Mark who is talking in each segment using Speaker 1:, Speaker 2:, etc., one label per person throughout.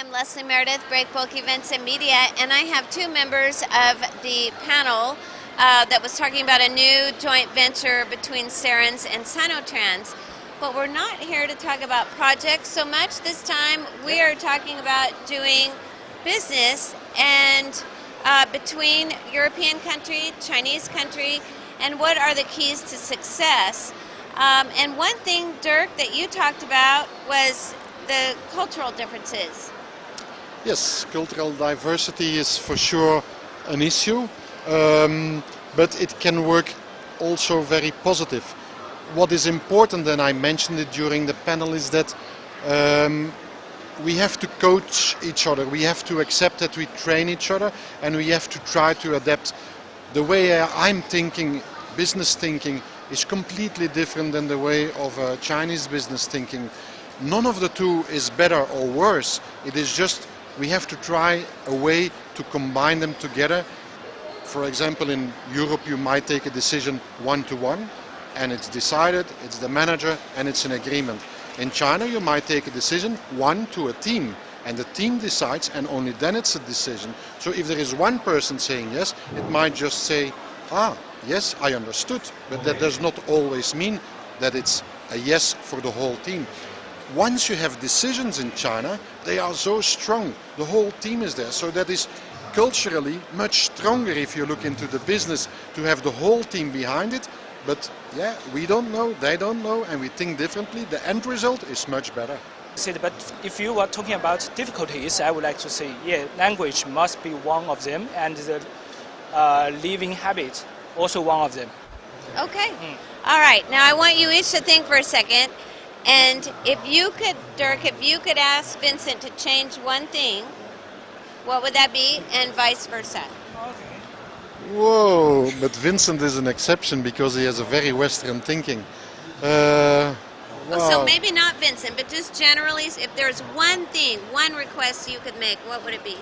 Speaker 1: I'm Leslie Meredith, Breakbulk Events and Media, and I have two members of the panel that was talking about a new joint venture between Cerence and Sinotrans. But we're not here to talk about projects so much this time. We are talking about doing business and between European country, Chinese country, and what are the keys to success. And one thing, Dirk, that you talked about was the cultural differences.
Speaker 2: Yes, cultural diversity is for sure an issue, but it can work also very positive. What is important, and I mentioned it during the panel, is that we have to coach each other. We have to accept that we train each other, and we have to try to adapt. The way I'm thinking, business thinking, is completely different than the way of Chinese business thinking. None of the two is better or worse. It is just we have to try a way to combine them together. For example, in Europe you might take a decision one-to-one and it's decided, it's the manager and it's an agreement. In China you might take a decision one to a team and the team decides and only then it's a decision. So if there is one person saying yes, it might just say, yes, I understood, but that does not always mean that it's a yes for the whole team. Once you have decisions in China, they are so strong, the whole team is there, so that is culturally much stronger if you look into the business, to have the whole team behind it. But yeah, we don't know, they don't know, and we think differently. The end result is much better.
Speaker 3: But if you are talking about difficulties, I would like to say, yeah, language must be one of them, and the living habit also one of them.
Speaker 1: Okay. All right. Now I want you each to think for a second. And if you could, Dirk, if you could ask Vincent to change one thing, what would that be, and vice versa?
Speaker 3: Okay.
Speaker 2: Whoa, but Vincent is an exception because he has a very Western thinking. Wow.
Speaker 1: So maybe not Vincent, but just generally, if there's one thing, one request you could make, what would it be?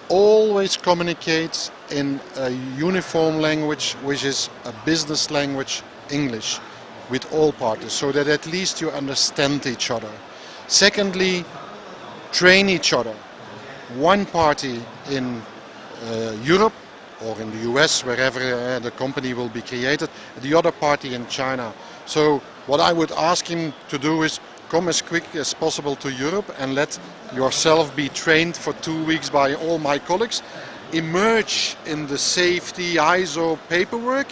Speaker 2: Always communicate in a uniform language, which is a business language, English, with all parties, so that at least you understand each other. Secondly, train each other. One party in Europe or in the US, wherever the company will be created, the other party in China. So what I would ask him to do is come as quick as possible to Europe and let yourself be trained for 2 weeks by all my colleagues. Emerge in the safety ISO paperwork,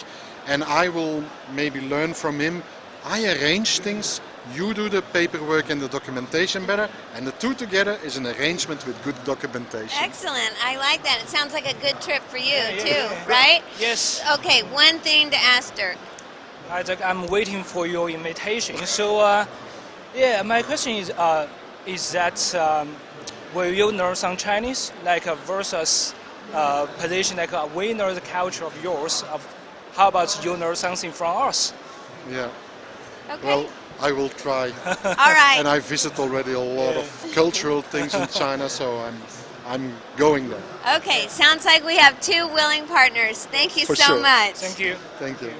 Speaker 2: and I will maybe learn from him. I arrange things, you do the paperwork and the documentation better, and the two together is an arrangement with good documentation.
Speaker 1: Excellent. I like that. It sounds like a good trip for you too, right?
Speaker 3: Yes.
Speaker 1: Okay, one thing to ask Dirk.
Speaker 3: I'm waiting for your invitation. So, yeah, my question is that will you learn some Chinese, like versus position like we know the culture of yours? How about you learn something from us?
Speaker 2: Yeah.
Speaker 1: Okay.
Speaker 2: Well, I will try.
Speaker 1: All right.
Speaker 2: And I visit already a lot of cultural things in China, so I'm going there.
Speaker 1: Okay, sounds like we have two willing partners. Thank you
Speaker 2: For
Speaker 1: so
Speaker 2: sure.
Speaker 1: much.
Speaker 3: Thank you.
Speaker 2: Thank you.